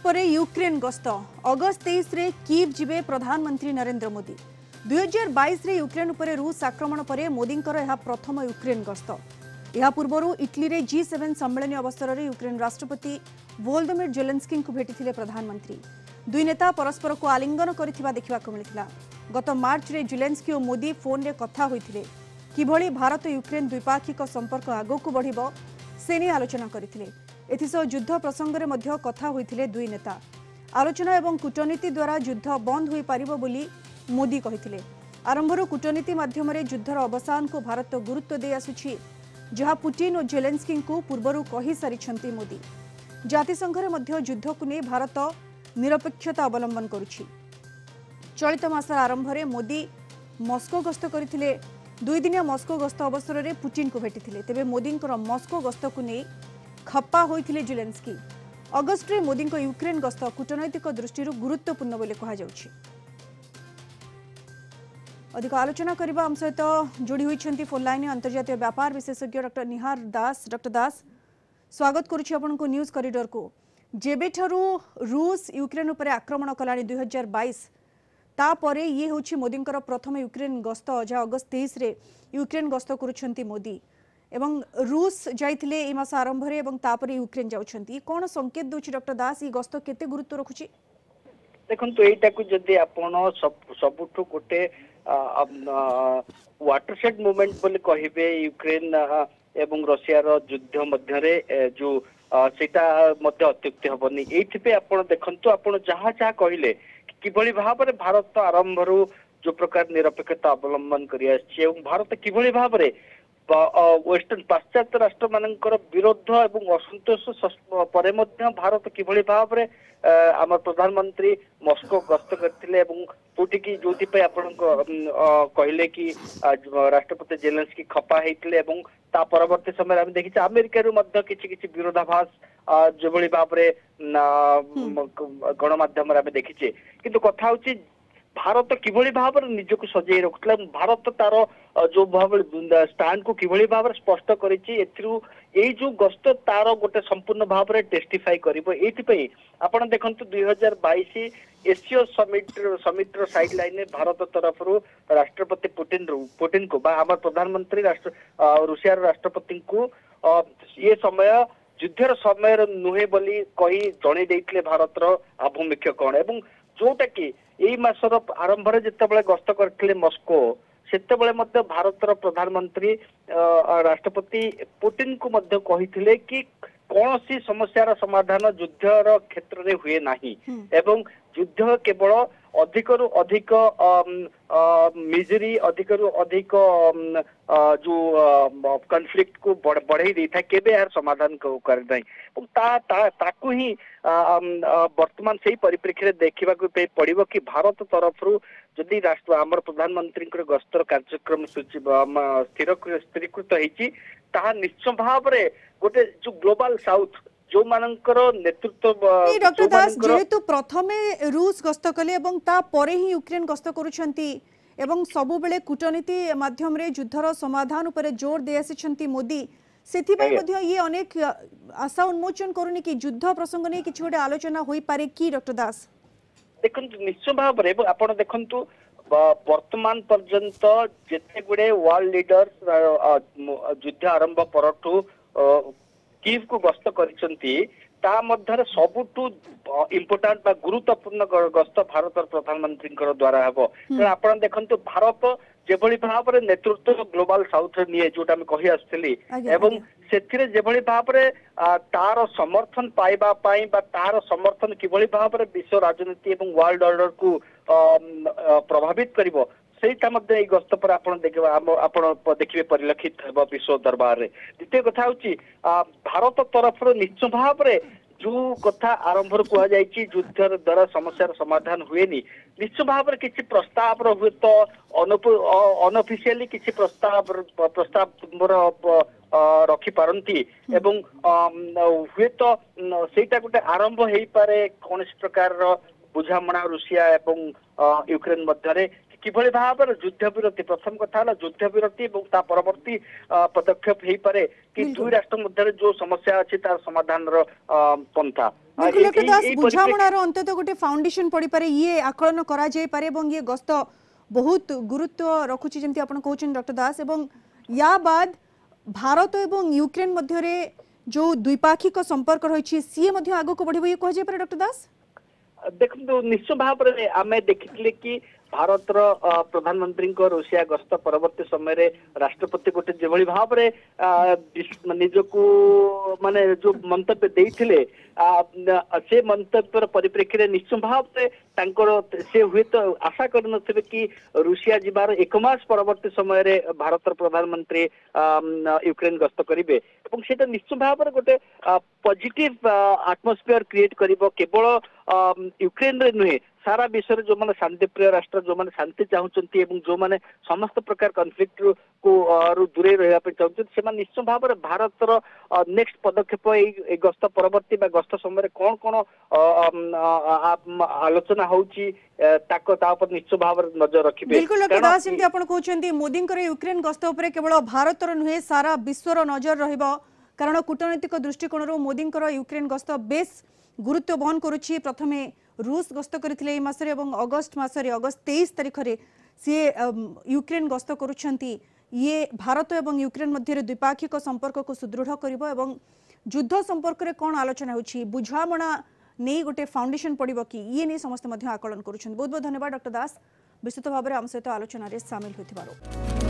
पर यूक्रेन गस्त अगस्त 23 रे कीव जिबे प्रधानमंत्री नरेंद्र मोदी 2022 रे यूक्रेन उपर रूस आक्रमण पर मोदी प्रथम यूक्रेन गस्त। यह पूर्व इटली रे G7 सम्मेलन अवसर में यूक्रेन राष्ट्रपति वोलोदिमिर जेलेंस्की को भेटी प्रधानमंत्री। दुई नेता परस्पर को आलिंगन करथिबा देखिबाक मिलिथिला। गत मार्च रे जेलेंस्की और मोदी फोन रे कथा होइथिले किभଳି भारत यूक्रेन द्विपाक्षिक संपर्क आगक बढ़िबो से नहीं आलोचना करथिले। एथिसह युद्ध प्रसंग में मध्य कथा होइथिले दुई नेता। आलोचना एवं कूटनीति द्वारा युद्ध बंद होई पारिबो बोली मोदी कहिथिले। आरंभर कूटनीति माध्यम युद्धर अवसान को भारत गुरुत्व दे आसुछि, जहाँ पुतिन और जेलेंस्की को पूर्वर कही सारी मोदी। जातिसंघ मध्य युद्ध को नहीं भारत निरपेक्षता अवलंबन करुछि। चलित मास आरंभ में मोदी मस्को गस्त करथिले। दुई दिनिया मस्को गस्त अवसर में पुतिन को भेटिथिले। तेबे मोदी मस्को गस्त को नहीं खप्पा होइथिले जेलेंस्की। अगस्ट रे मोदी यूक्रेन गस्त कूटनैतिक दृष्टि गुरुत्वपूर्ण बोली कहा जाउछि। अधिक आलोचना करबा हम सहित जोड़ी होइछन्ती फोन लाइन अंतर्जातीय व्यापार विशेषज्ञ डॉक्टर निहार दास। डॉक्टर दास, स्वागत करुछि आपनको न्यूज कॉरिडोर को। जेबेठरू रूस यूक्रेन उपर आक्रमण कलानी 2022 तापरे ये होछि मोदींकर प्रथम यूक्रेन गस्त, जहाँ अगस्त 23 रे यूक्रेन गस्त करुछन्ती मोदी एवं रूस जाइथिले ए मास आरंभ रे एवं तापरे यूक्रेन जाउछन्ती। कोन संकेत दोछि डॉक्टर दास, ई गस्त केते गुरुत्व रखुछि? देखंतु एटा को जदि आपण सबुठु गोटे वाटरशेड मूवमेंट बोली कहिबे यूक्रेन एवं रशिया रो युद्ध मध्य रे जो सेटा मध्य अत्युक्ति हबनी। एथिपे आपण देखंतु आपण जहा जहा कहिले किभଳି भाबरे भारत आरंभरू जो प्रकार निरपेक्षता अवलंबन करि आछि एवं भारत किभଳି भाबरे वेस्टर्न पाश्चात्य राष्ट्र मानकर विरोध एवं असंतोष परे मध्य भारत किभଳି भाबरे आम प्रधानमंत्री मस्को गस्त करथिले एवं कोटिकी जोथि पे आपण कहले कि राष्ट्रपति जेलेंस्की खपा हेतिले एवं ता परवर्ती समय हम देखि अमेरिका रु मध्य किछि किछि विरोधाभास जेभଳି भाबरे गणमाध्यम रे हम देखिछे। किंतु कथा होछि भारत किभଳି भाबरे निजको सजै रखुतला। भारत तार जो भाव स्टैंड को किभଳି भाबरे स्पष्ट करिछि। एथिरु ए जो गस्त तार गोटे संपूर्ण भाबरे टेस्टिफाई करिवो। एथिपई आपण देखंतु 2022 एशियो समिट रो साइड लाइन में भारत तरफ राष्ट्रपति पुतिन को बा हमर प्रधानमंत्री रूसिया राष्ट्रपति को ये समय युद्धर समय नुहे बोली कही जणे देइथिले भारत रो आभिमुख्य कोन एवं जोटा कि एई मासर आरंभ रे जेतेबेले गस्त करथिले मस्को सेतेबेले मध्य भारतर प्रधानमंत्री राष्ट्रपति पुतिन को मध्य कहिथिले कि कौनसी समस्यार समाधान युद्धर क्षेत्र में हुए नहीं एवं युद्ध केवल अधिकरु अधिक मिजरी अधिकरु अधिक जो कॉन्फ्लिक्ट को बढ़ाई दी था केबे यार समाधान कर नहीं। ताकू ही वर्तमान से परिप्रेक्षी देखा पड़ो कि भारत तरफ जदि राष्ट्र आमर प्रधानमंत्री गस्तर कार्यक्रम सूची स्थिरीकृत होती निश्चय भाव में गोटे जो ग्लोबल साउथ जो मानकर नेतृत्व डॉक्टर दास जेहेतु प्रथमे रूस गस्त कले एवं ता परे ही यूक्रेन गस्त करुछंती एवं सबु बेले कूटनीति माध्यम रे युद्धर समाधान उपरे जोर दे आसिछंती मोदी सेथि पय मध्ये ये अनेक आशा उन्मोचन करूनी कि युद्ध प्रसंग नै किछ गोटे आलोचना होई पारे कि डॉक्टर दास? देखंतु निश्चय भाव रे आपण देखंतु वर्तमान पर्यंत जेते गुडे वर्ल्ड लीडर्स युद्ध आरंभ परठू कीव को गस्त करिसंती ता मध्य सबुठू इम्पोर्टेंट बा गुरुत्वपूर्ण गस्त भारत प्रधानमंत्री द्वारा हेबो। आपण देखंतु भारत जेभଳି भाबरे नेतृत्व ग्लोबल साउथ निये जोटा हम कहि आछली एवं सेथिरे जेभଳି भाबरे तार समर्थन पाइबा पाई बा तार समर्थन किभଳି भाबरे विश्व राजनीति एवं वर्ल्ड ऑर्डर को प्रभावित करिवो सेटा मध्य এই गस्त पर आपण देखबा आपण देखिबे परिलक्षित हेबो विश्व दरबार रे। द्वितीय कथा होची भारत तरफ निश्चय भाव रे जो कथा आरंभ कह जाइछि युद्ध द्वारा समस्यार समाधान हुएनी निश्चय भाव में किसी प्रस्ताव हुए तो अनऑफिशियली किसी प्रस्ताव रखी पारंती एवं हुए तो सेटा गोटे आरंभ हो पारे कौन प्रकार बुझामणा रूसिया एवं यूक्रेन मध्य किभଳି भाବରେ युद्ध विरति प्रथम कथा युद्ध विरति और ता परवर्ती पदक्षेप हो पारे कि दुई राष्ट्र मध्य जो समस्या अच्छी तार समाधान पंथा बिल्कुल डॉक्टर दास बुझामणार अंतत गोटे फाउंडेशन पड़ी पारे ये आकलन करा जाय पारे एवं ये गस्त बहुत गुरुत्व रखुची जेमती आपण कहउछन डॉक्टर दास एवं या बाद भारत एवं यूक्रेन मध्य रे जो द्विपाक्षिक संपर्क रही सी आग को बढ़िबो ये कह जाय पारे डॉक्टर दास देखो निश्चय भाव में आम देखिले कि भारत प्रधानमंत्री रूसिया गस्त परवर्ती समय राष्ट्रपति गोटे जो भाव में निजको माने जो मंतव्य देइथिले से मंतव्यर परिप्रेक्षी निश्चय भाव में से हुए तो आशा कर कि रूसिया जीवार एक मास परवर्ती समय भारत प्रधानमंत्री यूक्रेन गस्त करेंगे से निश्चय भाव में गोटे पॉजिटिव आटमोस्फियर क्रिएट करिवो केवल यूक्रेन रे नुहे सारा विश्व जो माने शांति प्रिय राष्ट्र जो माने शांति चाहूचंती एवं जो माने समस्त प्रकार कॉन्फ्लिक्ट को दूरे रहया पे चाहूचंती से माने निश्चय भाव में भारत रो नेक्स्ट पदक्षेप ए गस्त परवर्ती बा गस्त समय कोन कोन आलोचना होउची ताको ता पर निश्चय भाव में नजर रखिबे बिल्कुल डॉक्टर दास जेंति आपण कहउचंती मोदी कर यूक्रेन गस्त ऊपर केवल भारत रो नुहे सारा विश्व रो नजर रहइबो कारण कूटनीतिक दृष्टिकोण यूक्रेन यूक्रेन गस्त बेस गुरुत्व बहन करुछि प्रथमे रूस गस्त करथिले मासरे एवं अगस्त मासरे अगस्त 23 तारिख रे सी यूक्रेन गस्त करुछंती ये भारत एवं यूक्रेन मध्य द्विपाक्षिक संपर्क को सुदृढ़ करिवो एवं युद्ध संपर्क रे कोन आलोचना होछि बुझामणा नै गोटे फाउंडेशन पड़िबो कि ये नै समस्त मध्य आकलन करुछन बहुत बहुत धन्यवाद डॉक्टर दास विस्तृत भाव में आम सहित आलोचन रे शामिल होथिबारो।